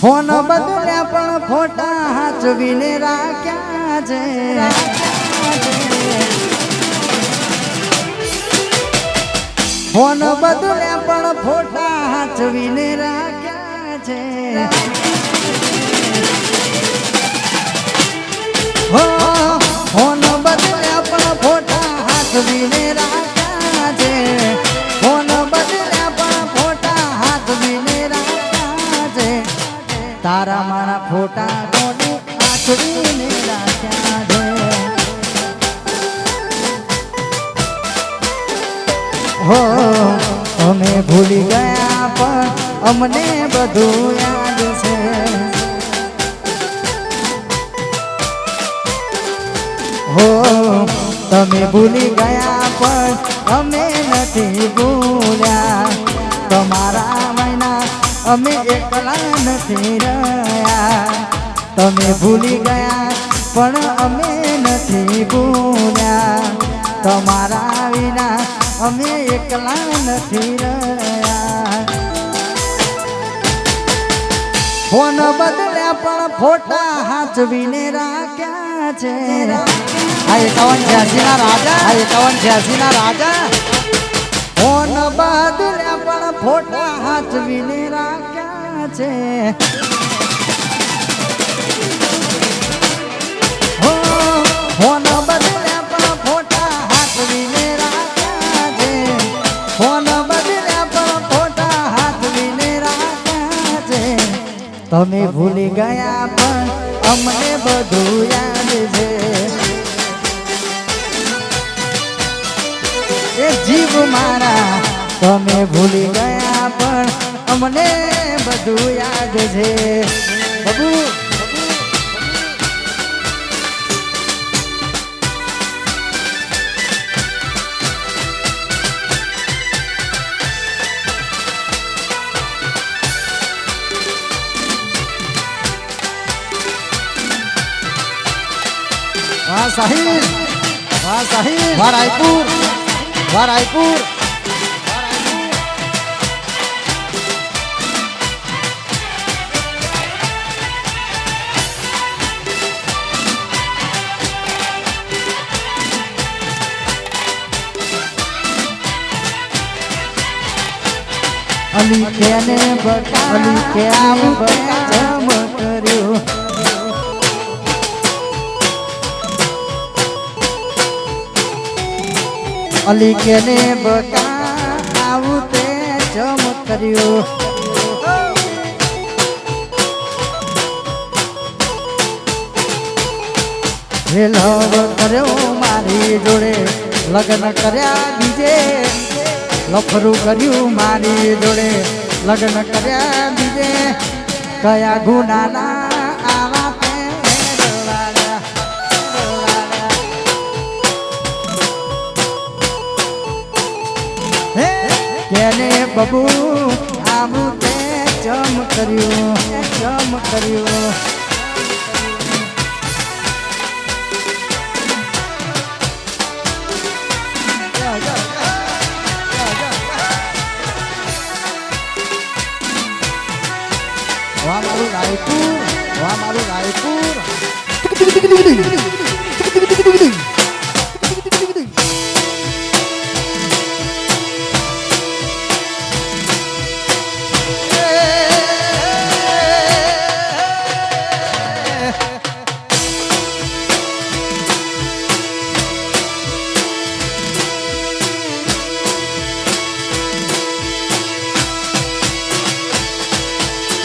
Phone બદલ્યા પણ ફોટા હાચવીને રાખ્યા છે ફોન બદલ્યા પણ ફોટા હાચવીને રાખ્યા છે હો ફોન બદલ્યા પણ ફોટા હાચવીને રાખ્યા છે ફોન બદલ્યા પણ ફોટા હાચવીને રાખ્યા છે તારા મારા ફોટા કોને હાચવીને રાખ્યા છે હો અમે ભૂલી ગયા પણ અમને બધું યાદ છે હો તમે ભૂલી ગયા પણ અમે નથી ભૂલ્યા તમારા મહિના અમે એકલા નથી રહ્યા તમે ભૂલી ગયા પણ અમે નથી ભૂલ્યા તમારા વિના અમે એકલા નથી રહ્યા ફોન બદલ્યા પણ ફોટા હાચવીને રાખ્યા છે આ 5186 ના રાજા આ 5186 ના રાજા ફોન બદલ્યા પણ ફોટા હાચવીને રાખ્યા છે હો ફોન બદલ્યા પણ ફોટા હાચવીને રાખ્યા છે ફોન બદલ્યા પણ ફોટા હાચવીને રાખ્યા છે તમે ભૂલી ગયા પણ અમને બધું યાદ છે એ જીવ મારા તમે ભૂલી ગયા પણ અમને બધું યાદ છે બબુ વાહ સાહિલ વાહ સાહિલ વાહ રાયપુર વાહ રાયપુર અલી કેને બતા અલી કે આમ બતા જમ કર્યો અલી કેને બતા આવું તે જમ કર્યું હે લવ કર્યો મારી જોડે લગ્ન કર્યા બીજે લફરું કર્યું મારી જોડે લગ્ન કર્યા બીજે કયા ગુનાના આવા કેને બબુ આવું તે જમ કર્યું વાહ મારું રાયપુર વાહ મારું રાયપુર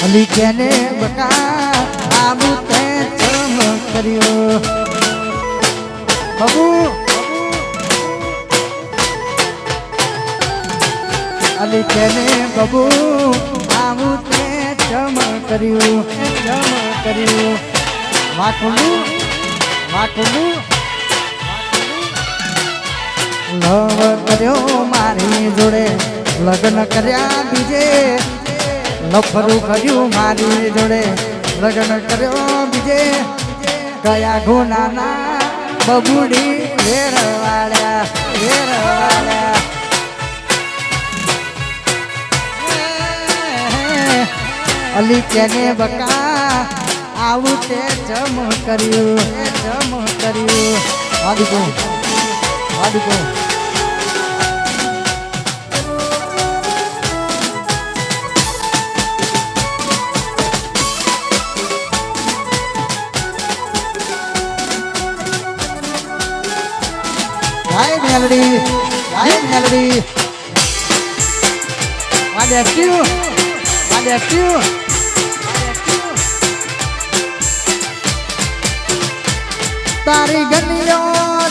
અલી કેને બકા આવું તે જમ કર્યો બબુ અલી કેને બબુ આવું તે જમ કર્યું વાટલું લવ કર્યો મારી જોડે લગ્ન કર્યા બીજે લફરું કર્યું મારી જોડે લગ્ન કર્યો બીજે કયા ગુનાના બબુડી વેરવાળ્યા અલી કેને બકા આવું તે જમ કર્યું આદિકો Hi Melody. Ada Q. તારી ગલીઓ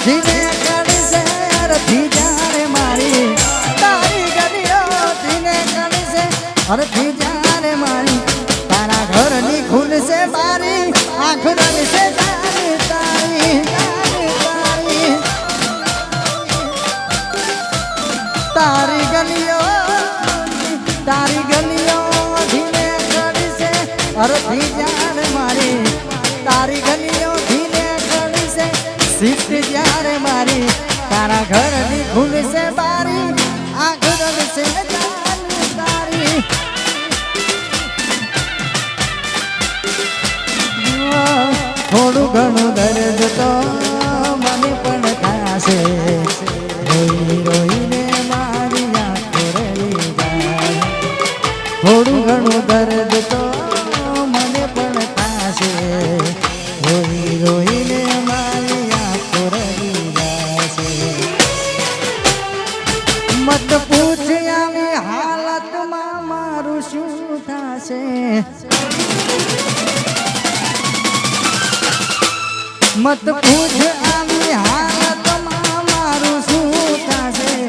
ધીમે કડી છે અરથી જારે મારી તારી ગલીઓ ધીમે કડી છે અરથી જારે મારી તારા ઘરની ખુલશે બારી આંખ રલશે તારી તારી તારી ગલીઓ ધીમે કડી છે અરથી જારે મારી તારી ગલીઓ સિફ્ટ જ્યારે મારી તારા ઘરની ખુલશે બારી આંખ રલશે તારી થોડું ઘણું દર્દ તો મને પણ થશે રોઈને મારી આંખો રલી જાય થોડું ઘણું દર્દ તો મને પણ થશે રોઈને મત પૂછ આવી હાલતમાં મારું શું થશે મત પૂછ આવી હાલતમાં મારું શું થશે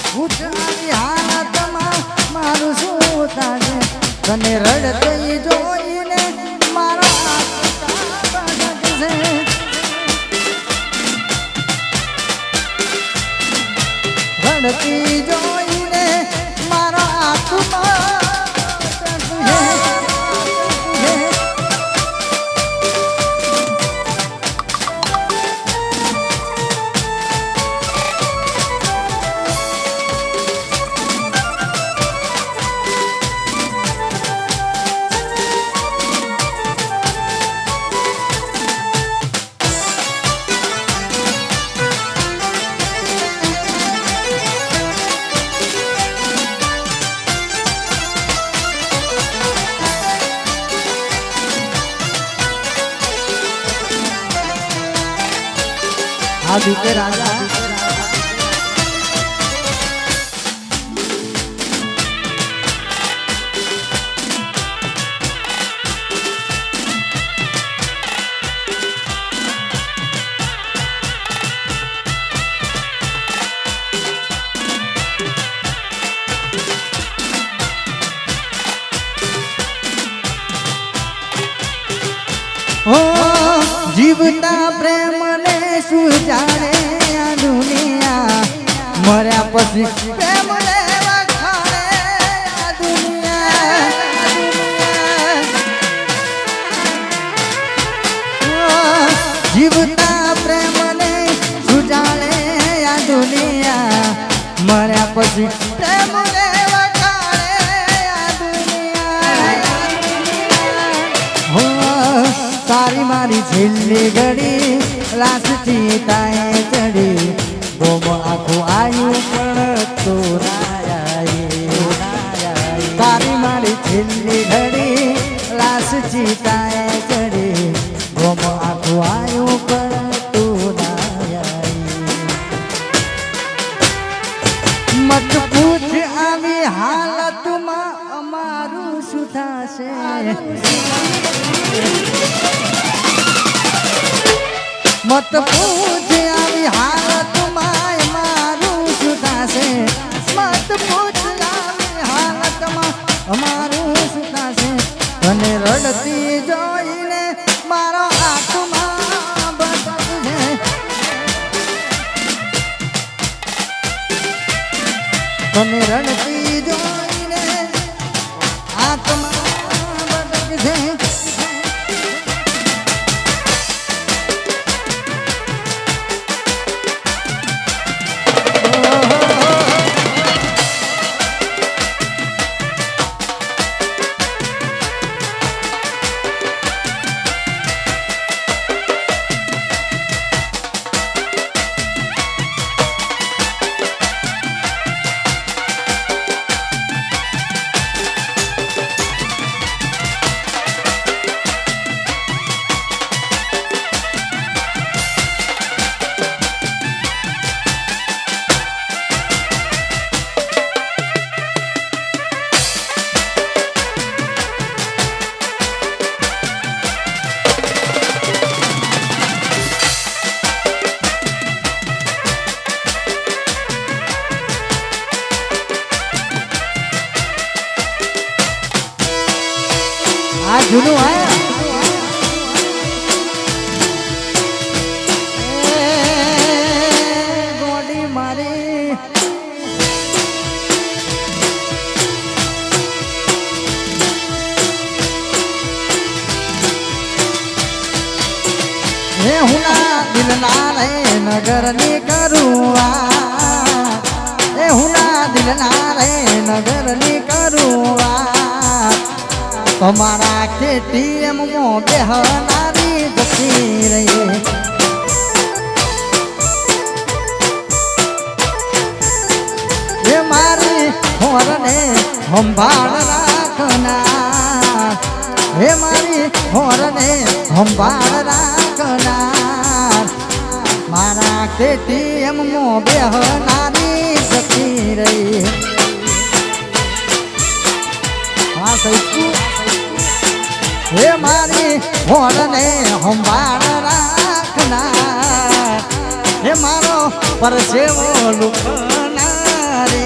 પૂછ આવી હાલતમાં મારું શું થશે તને રડતી જોઈને મારો રડતી જોઈને મારો આત્મા આદિત્ય રાજા જીવતા પ્રેમને શું જાણે આ દુનિયા મર્યા પછી પ્રેમ લેવા ખાણે આ દુનિયા જીવતા પ્રેમને શું જાણે આ દુનિયા મર્યા પછી પ્રેમ લેવા ખાણે આ દુનિયા તારી મારી છેલ્લી ઘડી લાશ ચીતાએ ચડી ગોમ આખું આવ્યું પણ તું તારી મારી છેલ્લી ઘડી લાશ ચીતાએ ચડી ગોમ આખું આવ્યું પણ તું મત પૂછ આવી હાલતમાં અમારું શું થશે મત પૂછ આવી હાલતમાં મારું શું થશે મત પૂછ આવી હાલતમાં અમારું શું થશે તને રડતી જોઈને મારો આત્મા બચશે તને રડતી જોઈને આત્મા બચશે આ જૂનું આ ગોડી મારી હે હુના દિલના રે નગર ની કરુઆ હે હુના દિલના રે નગર ની કરુઆ તમારા KTM માં બેહનારી જતી રહી હે મારી હોરને સંભાળ રાખનાર હે મારી હોરને સંભાળ રાખનાર મારા KTM માં બેહનારી જતી રહી હા સૈકુ હે મારી હોરને સંભાળ રાખનાર હે મારો પરસેવો લુખનારી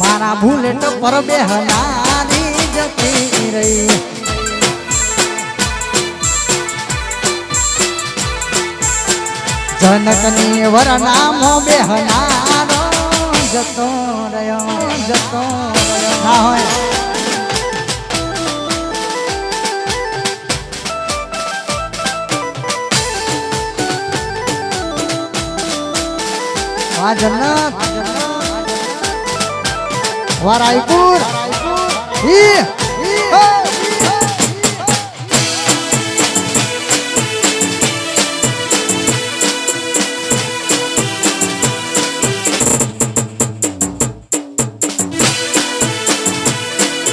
મારા બુલેટ પર બેહનારી જતી રહી જનકની વરનામો બેહનારો જતો રહ્યો ના હોય આ જન્નત વા રાયપુર ઈ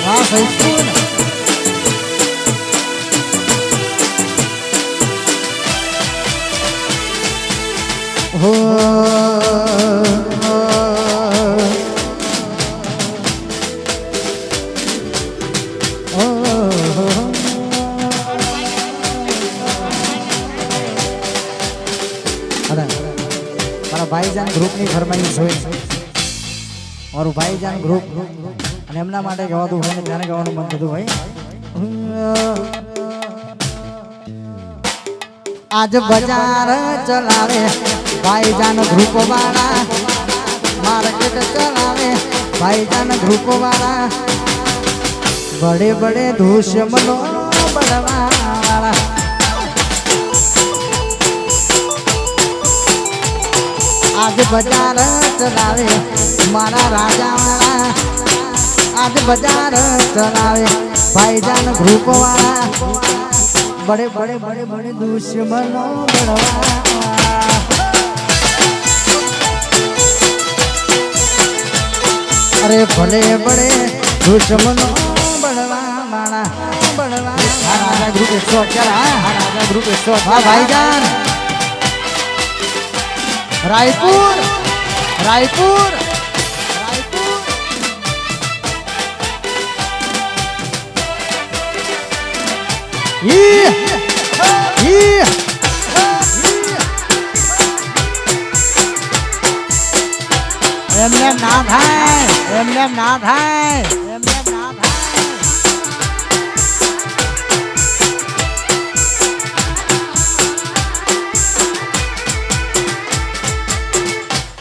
વા રાયપુર હો ભાઈજાન ગ્રુપની ફરમાઈશ હોય મારું ભાઈજાન ગ્રુપ અને એમના માટે ગવાતું હોય ને ત્યારે ગવાનું મન થતું હોય આજ બજાર ચલાવે ભાઈજાન ગ્રુપ વાળા માર્કેટ ચલાવે ભાઈજાન ગ્રુપ વાળા બડે બડે દુશ્મનો બળવા વાળા आज बाजार चलावे मारा राजा वाला आज बाजार चलावे भाईजान ग्रुप वाला बड़े बड़े बड़े बड़े दुश्मनों बड़वा अरे भले बड़े दुश्मनों बड़वा मारा बड़वा राजा ग्रुप 111 राजा ग्रुप 111 हाँ भाईजान रायपुर रायपुर एमने ना थाय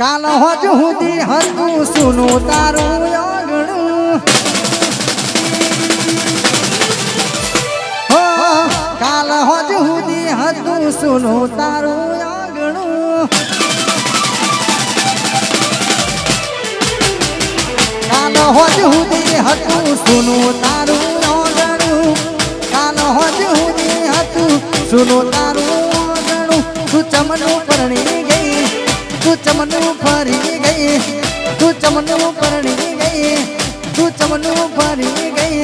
काल होज हुदी हतु सुनो तारू आंगणू हो काल होज हुदी हतु सुनो तारू आंगणू काल होज हुदी हतु सुनो तारू आंगणू काल होज हुदी हतु सुनो तारू आंगणू तू चमनू परणी गई तू चमनू फरी गई तू चमनू परणी गई तू चमनू फरी गई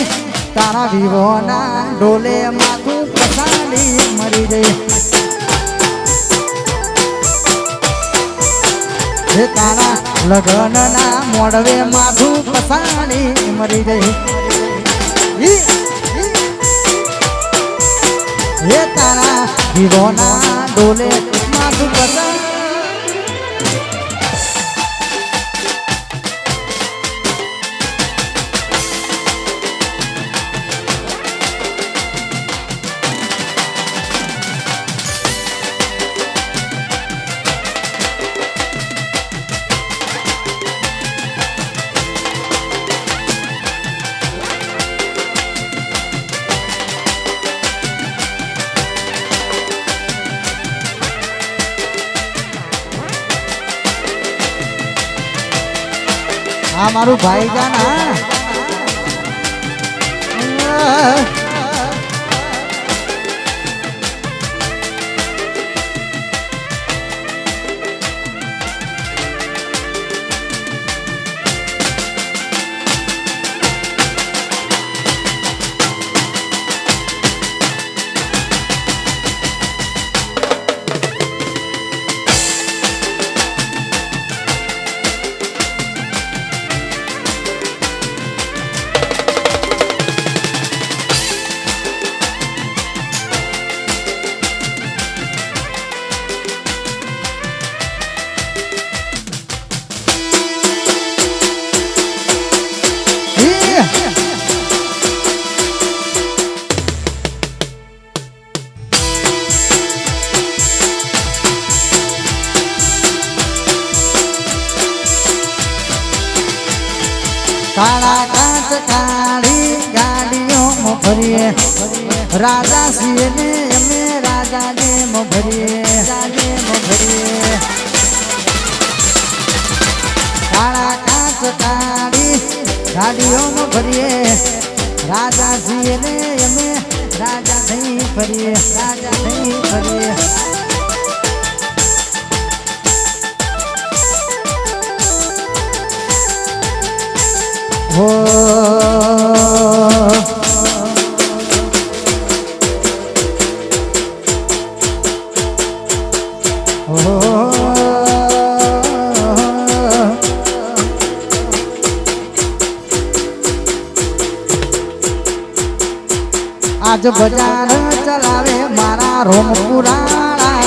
तारा विवोना डोले माथू पसाड़ी मरी गई हे तारा लगन ना मोड़वे माथू पसाड़ी मरी गई हे तारा विवोना डोले माथू पसाड़ी આ મારું ભાઈજાન હા કાળા કાચ કાળી ગાડીઓમાં ફરીએ રાજા છીએ ને અમે રાજા જેમ ભરીએ કાળા કાચ કાળી ગાડીઓમાં ફરીએ રાજા છીએ ને અમે રાજા થઈ ફરીએ હો આજ બજાર ચલાવે મારા રોમપુરાળા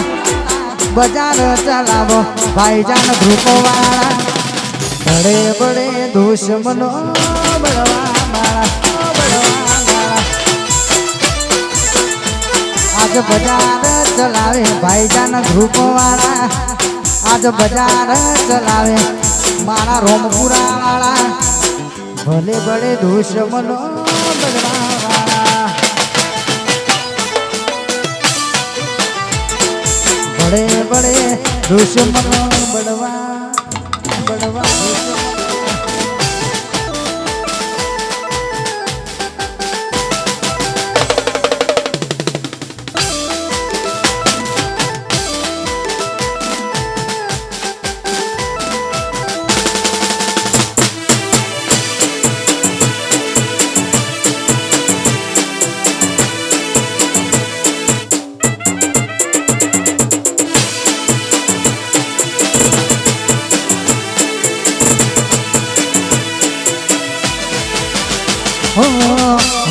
બજાર ચલાવો ભાઈજાન ધ્રુપવાળા બડે બડે દુશ્મનો બળવા આજ બજાર ચલાવે ભાઈજાન ધ્રુપવાળા આજ બજાર ચલાવે મારા રોમપુરાવાળા ભલે બડે દુશ્મનો બળવા बड़े बड़े दुश्मनों बड़वा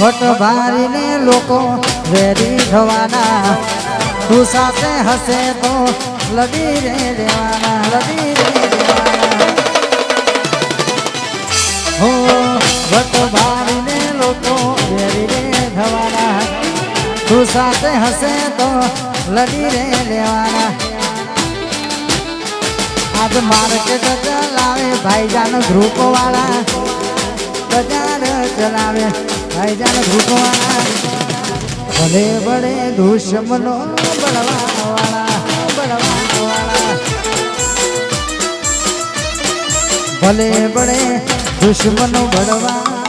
વટ ભારીને લોકો વેરી થવાના તું સાથે હસે તો લડી રે દેવાના હો વટ ભારીને લોકો વેરી રે થવાના તું સાથે હસે તો લડી રે લેવાના આજ માર્કેટ ચલાવે ભાઈજાન ગ્રુપ વાળા બજાર ચલાવે ભાઈજાન ધ્રુપવાળા ભલે બડે દુશ્મનો બળવાવાળા ભલે બડે દુશ્મનો બળવાવાળા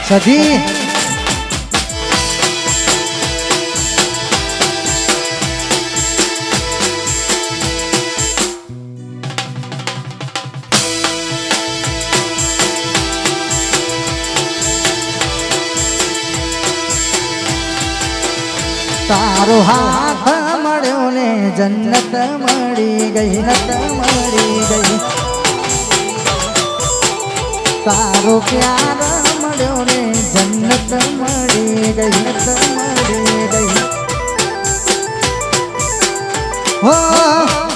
સધી તારો હાથ મળ્યો ને જન્નત મળી ગઈ તારો પ્યાર મળ્યો ને જન્નત મળી ગઈ હો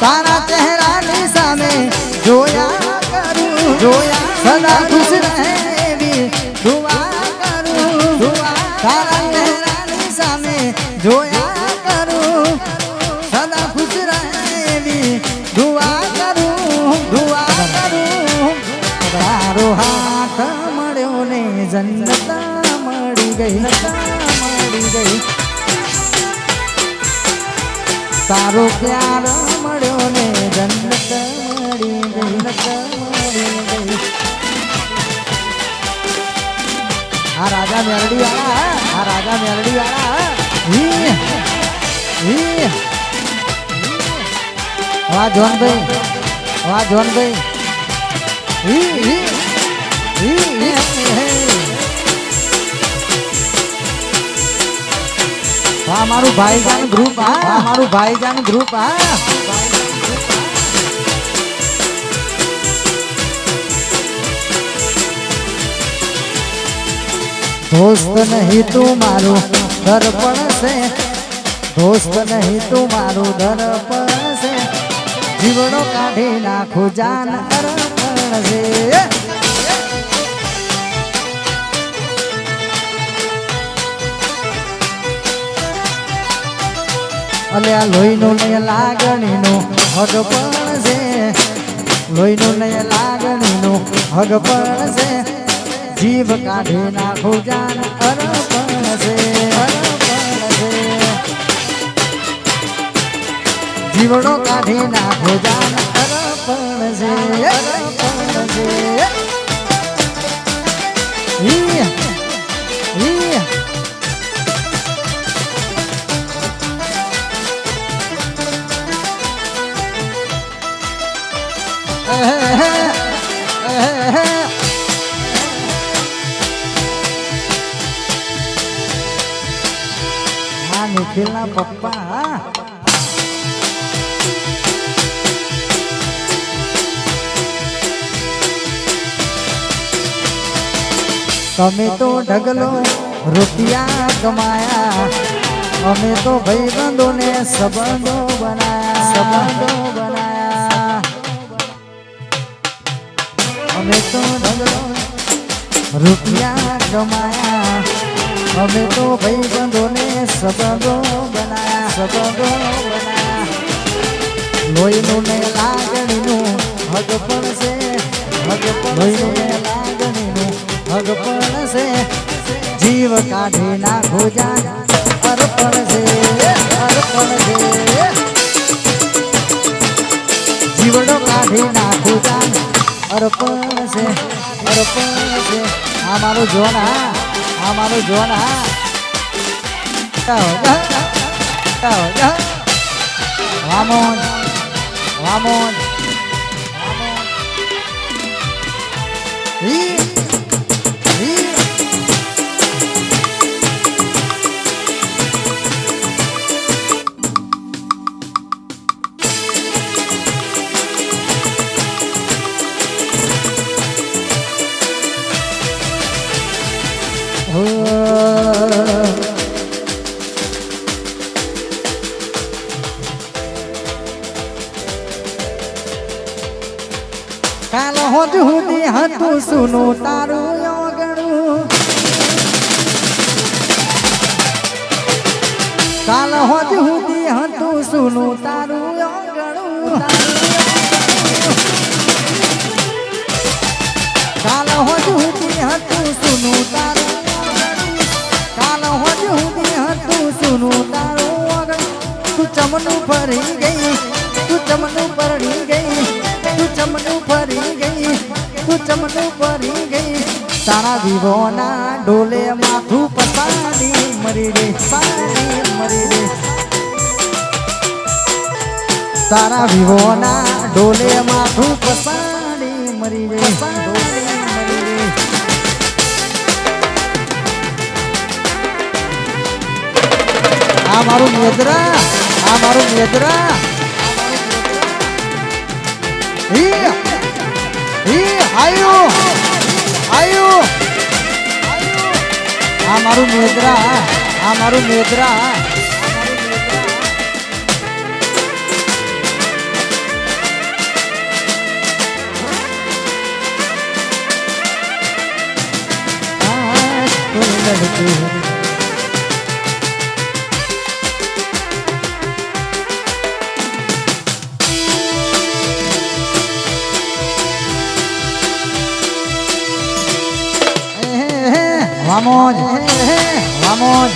તારા ચહેરાની સામે જોયા સદા ખુશ રહે એવી દુઆ કરું તારા ચહેરાની સામે જોયા કરું સદા ખુશ રહે એવી દુઆ કરું મળ્યો ને જન્નત મળી ગઈ તારો પ્યાર મળ્યો ને જન્નત મળી ગઈ આ રાજા મેલડી વાળા વાહ જોનભાઈ વાહ મારું ભાઈજાન ગ્રુપ दोस्त नहीं तू मारू दर्पण से दोस्त नहीं तू मारू दर्पण से जीवड़ो काढ़ी नाखू जान अर्पण से अले आ लोईनो ने लागणीनो हगपण से लोईनो ने लागणीनो हगपण से जीव काढ़ी नाखू जान अर्पण से जीवड़ो काढ़ी नाखू जान अर्पण से निखिलना पप्पा તમે તો ઢગલો રૂપિયા કમાયા અમે તો ભાઈબંધોને સંબંધો બનાયા અમે તો ઢગલો રૂપિયા કમાયા અમે તો ભાઈબંધોને સંબંધો બનાયા લોહીનું ને લાગણીનું હગપણ છે લોહીનું ને લાગણીનું હગપણ છે જીવ કાઢી નાખો જાન અર્પણ છે જીવડો કાઢી નાખો જાન અર્પણ છે આ મારું જોન વામોન કાલ હોજ હુદી હતું સુનું તારું ઓગણું કાલ હોજ હુદી હતું સુનું તારું ઓગણું કાલ હોજ હુદી હતું સુનું તારું કાલ હોજ હુદી હતું સુનું તારું ઓગણું તું ચમનું ફરી ગઈ તું ચમનું પરણી ગઈ તું ચમનું ફરી ગઈ તારા વિવોના ડોલે માથું પસાડી મરી રે તારા વિવોના ડોલે માથું પસાડી મરી રે આ મારું મેદરા આયુ આ મારું મેદરા વામોજ વામોજ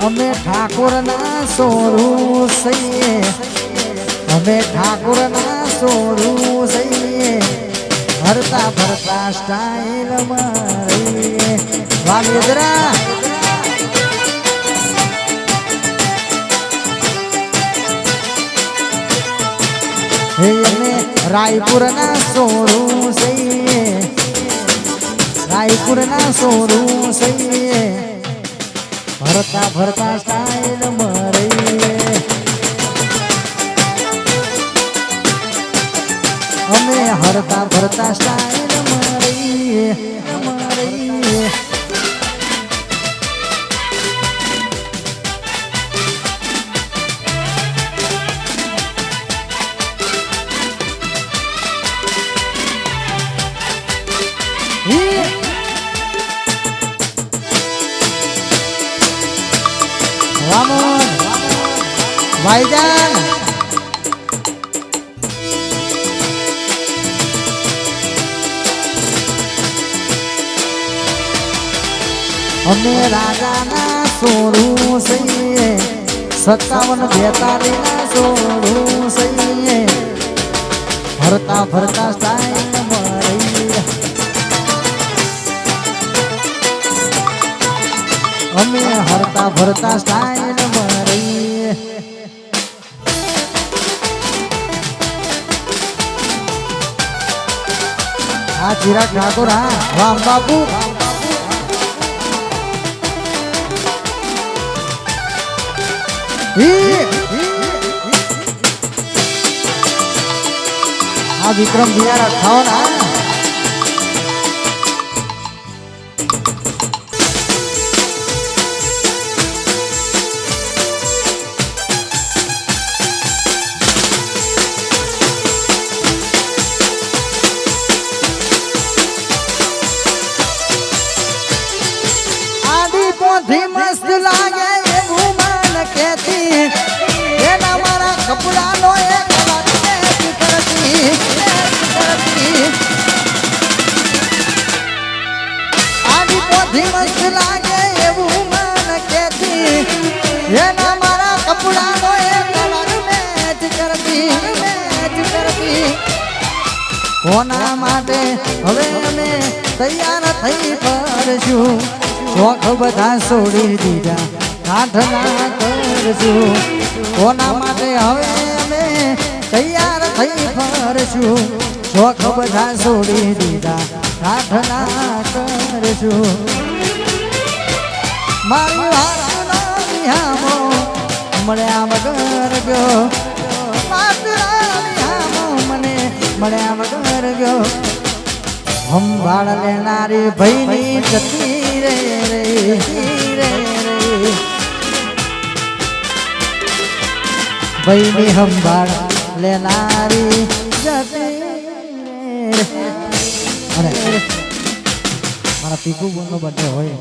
અમે ઠાકોરના સોરું સઈએ અમે ઠાકોરના સોરું સઈએ હરતા ફરતા સ્ટાઇલ મારીએ વાલીદરા હે અમે રાયપુરના સોરું સઈએ રાયપુરના સોરું સઈએ ભરતા ભરતા સ્ટાઇલ મરીએ અમે હરતા ભરતા સ્ટાઇલ મરીએ મરીએ Ramon, Baijan, અમે રાજાના સોરું સઈએ 57 42 સોરું સઈએ ફરતા ફરતા સ્ટાઇલ મરીએ અમે હરતા ભરતા સ્ટાઇલ મરીએ આ ચિરાગ ઠાકોર હા રામ બાપુ આ વિક્રમ બિયારા ખાઓ ના મસ્ત લાગે એવું મન કહેતી એના મારા કપડાનો એક અલગ કરતી આડી પોધી મસ્ત લાગે એવું મન કહેતી એના મારા કપડાનો એક અલગ મેચ કરતી કોના માટે હવે અમે તૈયાર થઈ ફરશું શોખ બધા છોડી દીધા કાઢના કરશું કોના માટે હવે અમે તૈયાર થઈ ફરશું શોખ બધા છોડી દીધા કાઢના કરશું મારી વાતનો નિહામો મળ્યા વગર ગયો મને મળ્યા વગર ગયો સંભાળ લેનારી ભઈની જતી રે ભઈની સંભાળ લેનારી જતી રે મારા પીકુ બોનનો બર્થડે હોય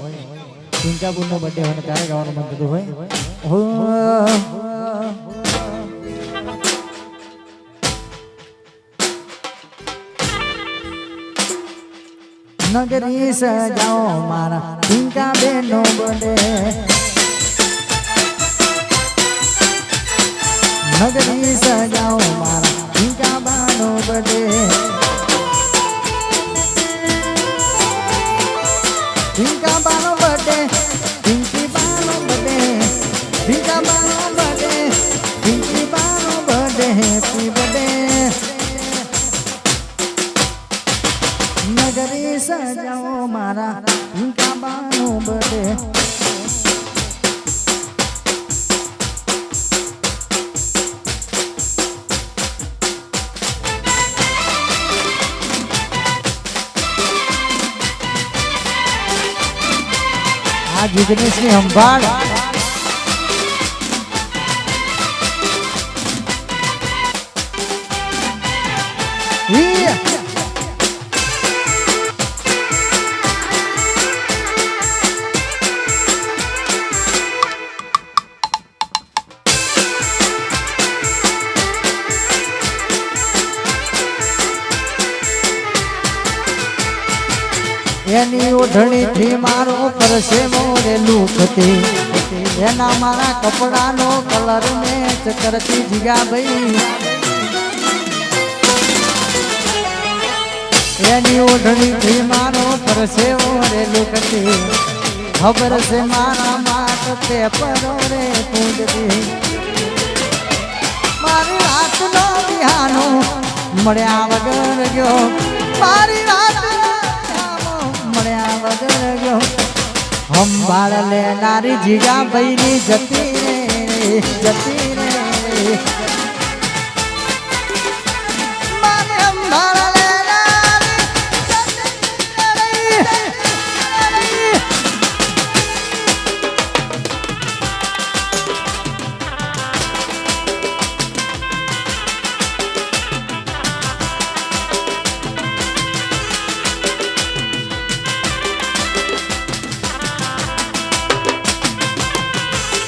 પિંકા બોનનો બર્થડે હોય ત્યારે ગાવાનું મન થતું હોય નગરી સજાઓ મારા પિંકા બેનો બર્થડે નગરી સજાઓ મારા પિંકા બાનો બર્થડે પિંકા બાનો બર્થડે પિંકી બાનો બર્થડે પિંકા બાનો બર્થડે પિંકી બાનો બર્થડે હેપી બર્થડે નગરી સજાઓ મારા પિંકા બાનો બર્થડે આ જિગ્નેશની સંભાળ એની ઓઢણી થી મારો પરસે મોરે લુકતી એના મારા કપડાનો કલર મેચ કરતી જીગા ભાઈ એની ઓઢણી થી મારો પરસે મોરે લુકતી ખબર છે મારા માટ તે પરો રે પૂજતી મારી રાતનો બિહાનો મળ્યા વગર ગયો મારી રાત સંભાળ લેનારી જીગા ભાઈ ની જતી રે મારે સંભાળ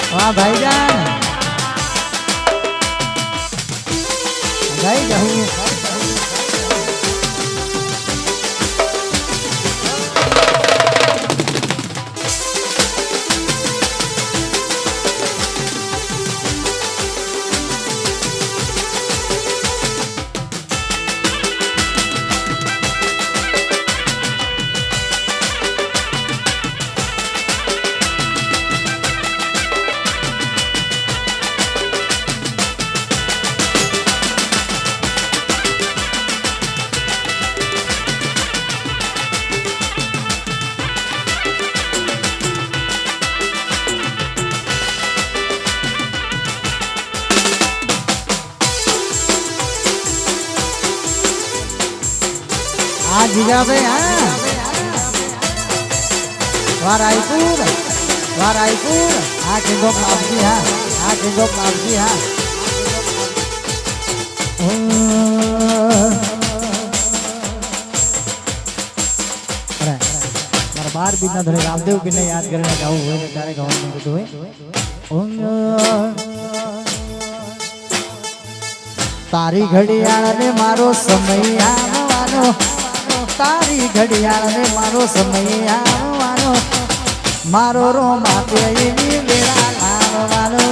वाह भाईजान भाई जाऊँ जीगा भाई हाँ वारायपुर हाँ किंगो पापजी हाँ किंगो पापजी हाँ मारा बार भी ना धरे रामदेव की नहीं याद करने गाँव हुए ने तारे गाँव में कुछ हुए तारी घड़ियाल ने मारो समय आवવાનો तारी घड़ियाल ने मारो समय आवવાનો मारो रो माते एनी वेळा आवવાનો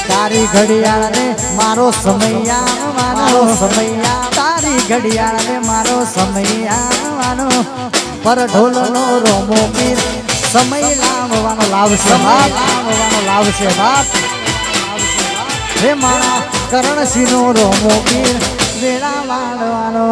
तारी घड़ियाल ने मारो समय आवવાનો तारी घड़ियाल ने मारो समय आवવાનો पर ढोल नो रोमो पीर समय लावવાનો लावશે बाप हे मारा करण सिनो रोमो पीर वेड़ा वाळवानो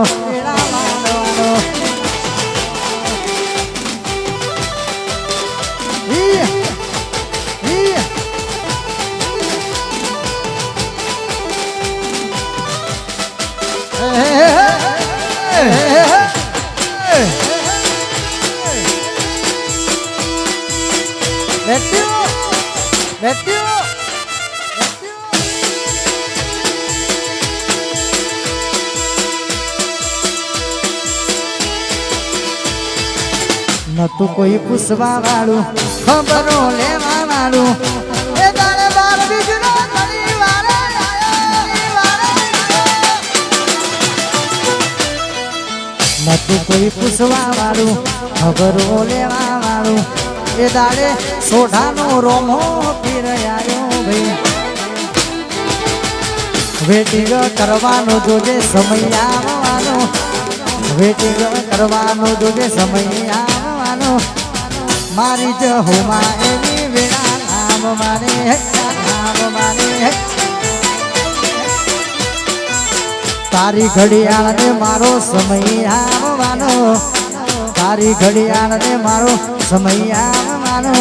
Let's do न तो कोई पुसवा वालू खबरों लेवा वालू ए दाने बार बिजनो तड़ी वाले न तो कोई पुसवा वालू खबरों लेवा वालू ए दाड़े सोढ़ानो रोमो पीर आयो भाई वेटिंग करवानो जोजे समय आवવાનો वेटिंग करवानो जोजे समय आवવાનો मारी जहुमा एनी वेळा नाम माने तारी घड़ियाल ने मारो समय आवવાનો तारी घड़ियाल ने मारो समय आवવાનો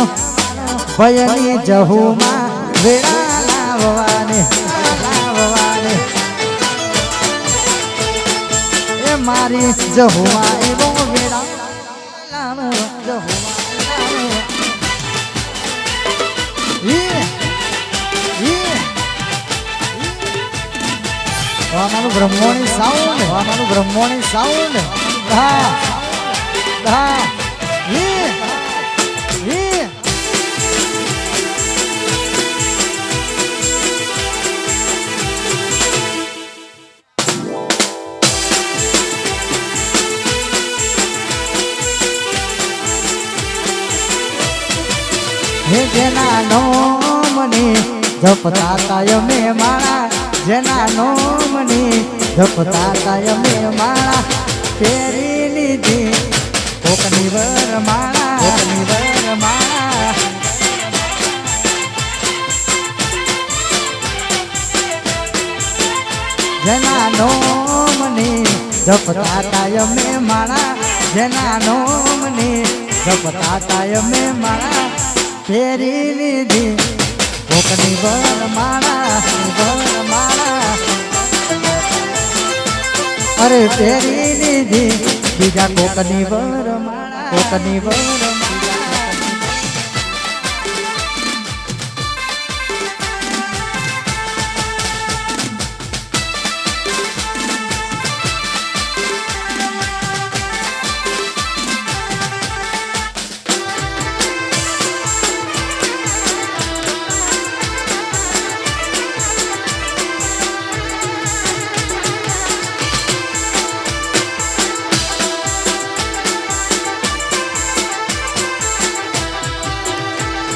भयनी जहुमा वेळा लाववाने મારી જહુઆ એવો વેળા લાનો જહુઆ મારું બ્રહ્મોણી સાઉન્ડ મારું બ્રહ્મોણી સાઉન્ડ હા હા જેના નોમની જપતા કાયમે માળા જેના નોમની જપતા કાયમે માળા ફેરી લીધી કોકની વર માળા કોકની વર માળા જેના નોમની જપતા કાયમે માળા જેના નોમની જપતા કાયમે માળા ફેરી લીધી કોકની વર માળા અરે ફેરી લીધી બીજા કોકની વર માળા કોકની વર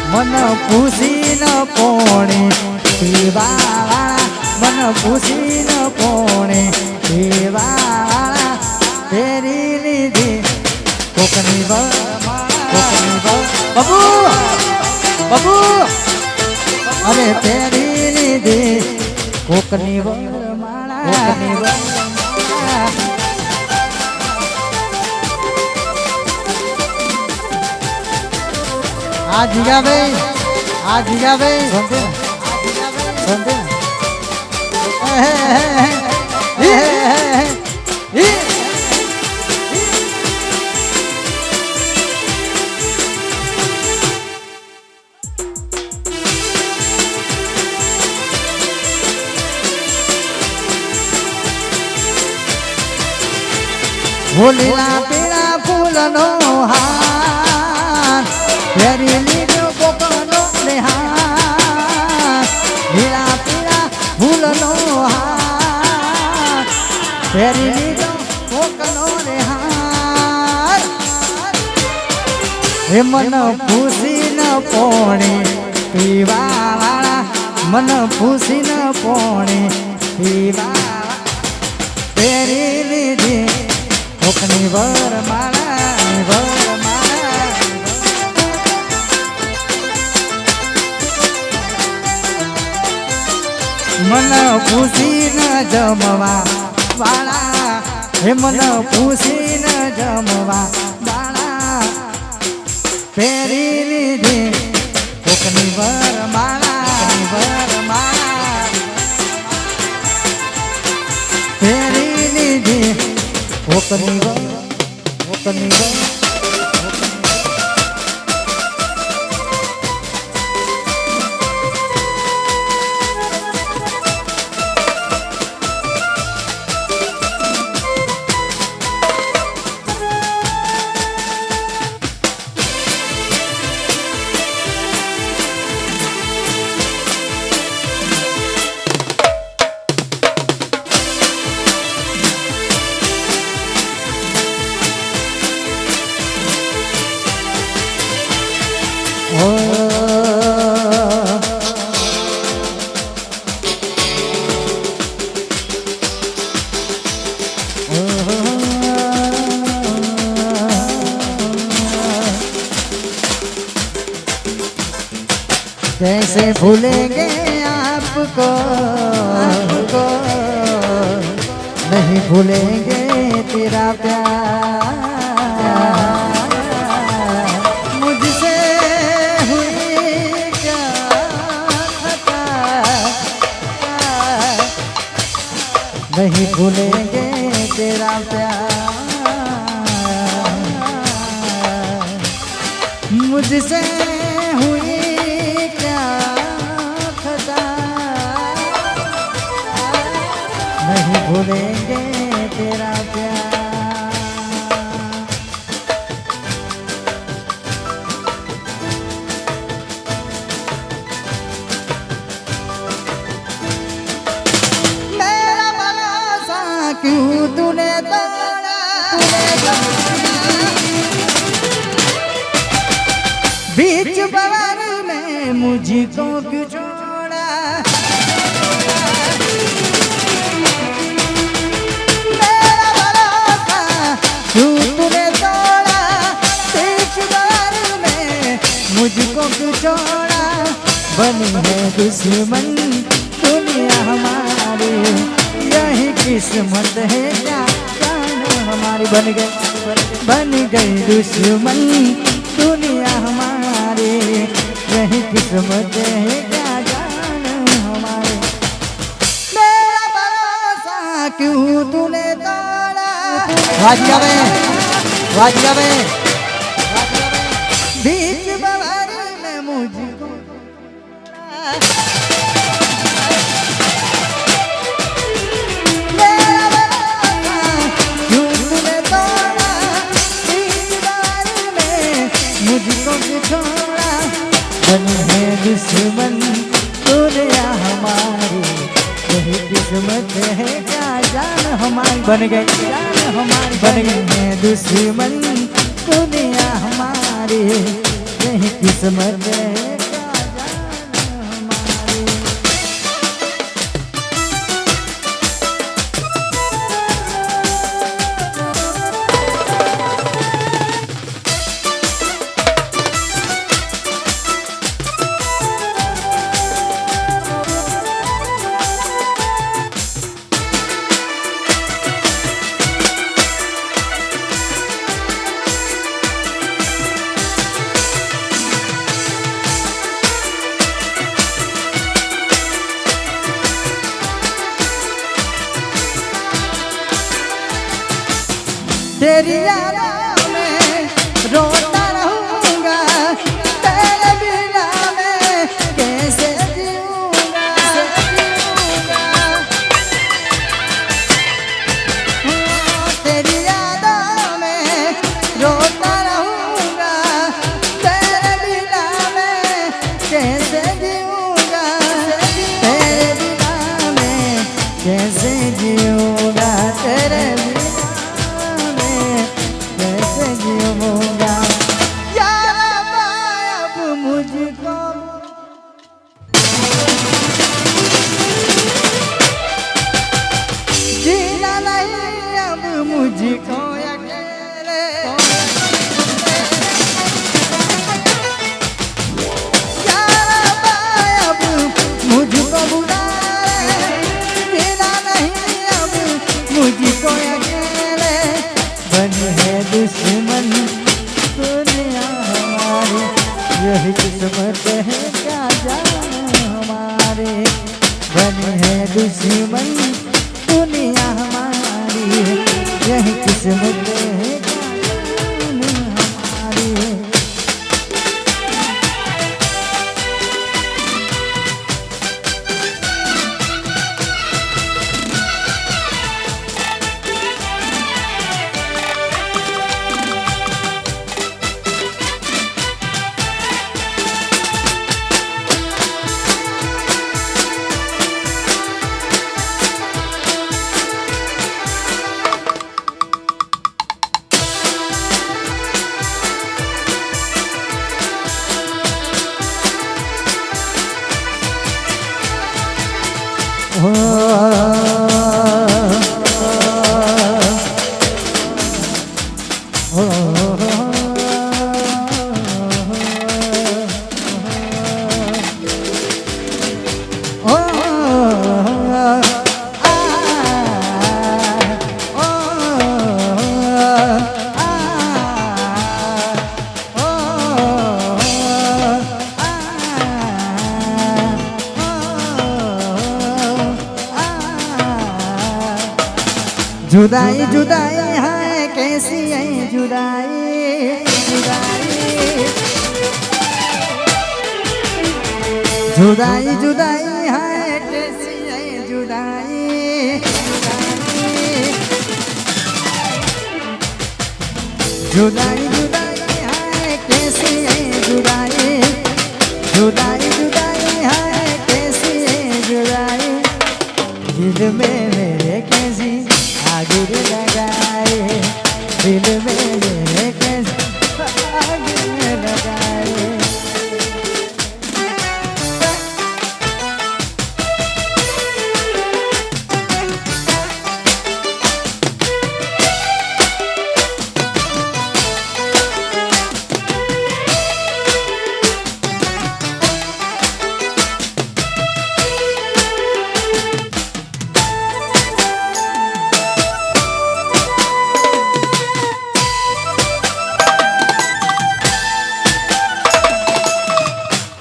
મન પૂછી ન પોણે પીવાળા મન પૂછી ન પોણે પીવાળા ફેરી લીધી કોકની વર કોકની વર બબુ બબુ અરે ફેરી લીધી કોકની વર માળા કોકની વર આ જીગાભાઈ સમજે ભૂલીલા પીળા ફૂલનો હાર ફેરી લીધો કોકનો નિહાર પીળા પીળા ફૂલનો હાર ફેરી લીધો કોકનો નિહાર હે મન પૂછી ન પોણે પીવાવાળા મન પૂછી ન પોણે પીવા ફેરી લીધી કોકની વર માળા વર માળા મન પૂછી ન જમવા વાળા હે મન પૂછી ન જમવા વાળા ફેરી લીધી કોકની વર માળા વર માળા ફેરી લીધી કોકની વર કોકની વર कैसे भूलेंगे आपको नहीं भूलेंगे तेरा प्यार मुझसे हुई क्या खता नहीं भूलेंगे तेरा प्यार मुझसे हुई क्या खता नहीं भूलेंगे तेरा प्यार मेरा भरोसा क्यों तूने तोड़ा बीच बवाल में मुझको क्यों छोड़ा मेरा भरोसा क्यों तूने तोड़ा बीच बवाल में मुझको क्यों छोड़ा बनी है दुश्मन दुनिया हमारी यही किस्मत है क्या जान हमारी बन गई दुश्मन दुनिया हमारी यही किस्मत है क्या जान हमारी मेरा भरोसा क्यों तूने तोड़ा वाजिया में बीच बवाल में मुझको मुझको छोड़ा बनी है दुश्मन दुनिया हमारी यही किस्मत है क्या जान हमारी बन गई जान हमारी बन गई है दुश्मन दुनिया हमारी यही किस्मत है क्या जान हमारी तेरी यादों में रोता रहूंगा तेरे बिना मैं कैसे जीऊंगा तेरी यादों में रोता रहूंगा तेरे बिना मैं कैसे जीऊंगा तेरे बिना मैं कैसे जीऊंगा तेरे मुझको अकेले अब मुझको बुला जीना नहीं अब मुझको अकेले बनी है दुश्मन दुनिया हमारी यही किस्मत है क्या जान हमारे बनी है दुश्मन दुनिया हमारी यही किस्मत है हमारी जुदाई जुदाई है कैसी है जुदाई जुदाई जुदाई जुदाई है कैसी है जुदाई जुदाई जुदाई है कैसी है जुदाई जुदाई जुदाई है कैसी है जुदाई दिल में मेरे कैसी आग लगाए दिल में मेरे कैसी आग लगाए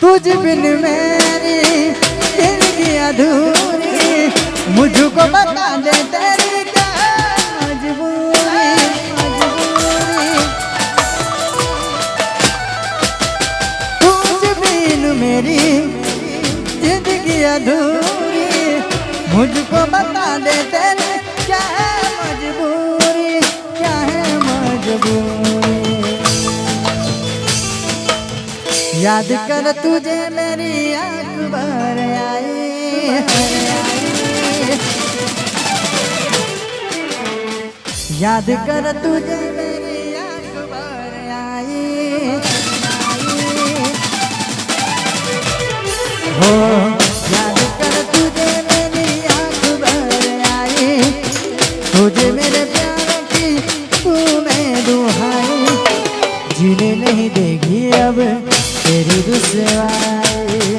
तुझ बिन मेरी जिंदगी अधूरी मुझको बता दे तेरी क्या मजबूरी तुझ बिन मेरी जिंदगी अधूरी मुझको बता दे तेरी क्या है मजबूरी क्या है मजबूरी याद कर तुझे मेरी आँख भर आई याद कर तुझे मेरी आँख भर आई हो याद कर तुझे मेरी आँख भर आई तुझे मेरे प्यार की तू मैं दुहाई जीने नहीं देगी अब तेरी रुसवाई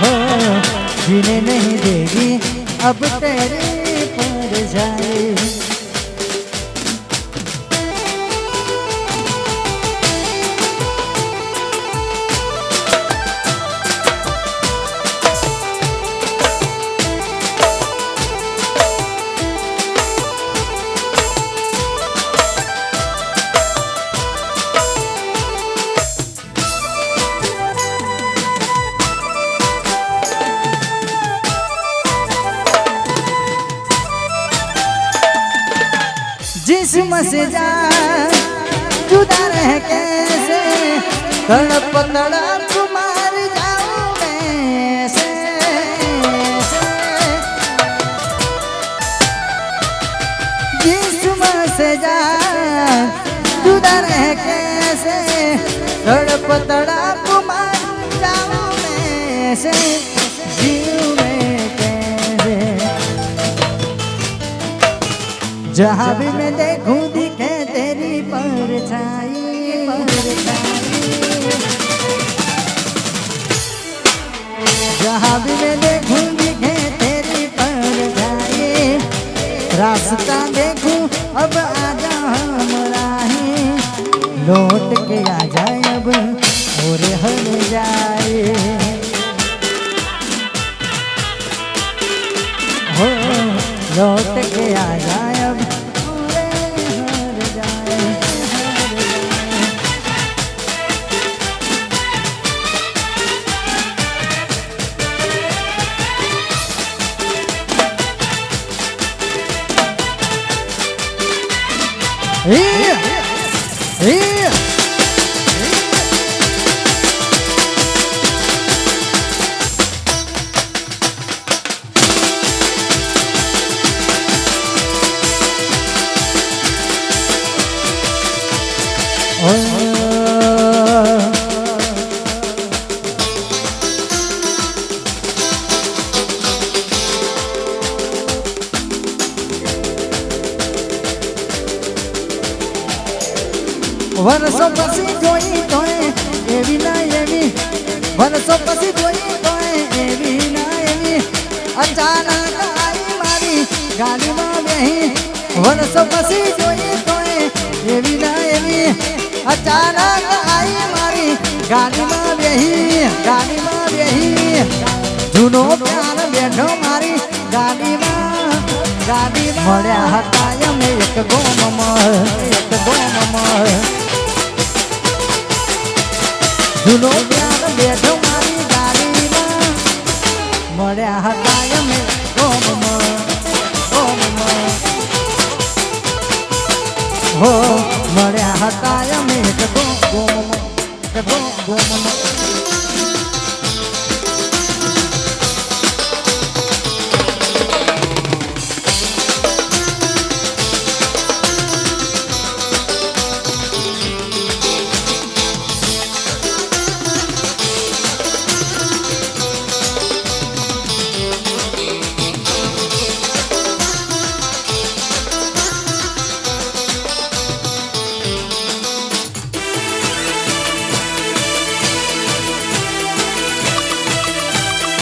हो जीने नहीं देगी अब तेरी परछाई जिस्म से जा जुदा रह कैसे तड़प तड़प मार जाऊं मैं से जिस्म से जा जुदा रह कैसे तड़प तड़प मार जाऊं मैं से जीऊं मैं कैसे जहाँ भी मैं देखूं दिखे तेरी परछाई जहाँ भी मैं देखूं दिखे तेरी परछाई रास्ता देखूं अब आजा हम राही लौट के आ जाए अब और हर जाए हो लौट के आ जाए अब हर जाए વર્ષો પછી જોઈ તોય એવી ના એવી વર્ષો પછી જોઈ તોય એવી ના એવી અચાનક આવી મારી ગાડીમાં બેહી વર્ષો પછી જોઈ તોય એવી ના એવી અચાનક આવી મારી ગાડીમાં બેહી જૂનો પ્યાર બેઠો મારી ગાડીમાં મળ્યા હતા અમે એક ગોમમાં જૂનો પ્યાર બેઠો મારી ગાડીમાં મળ્યા હતા અમે ગોમમાં હો મળ્યા હતા અમે ગોમમાં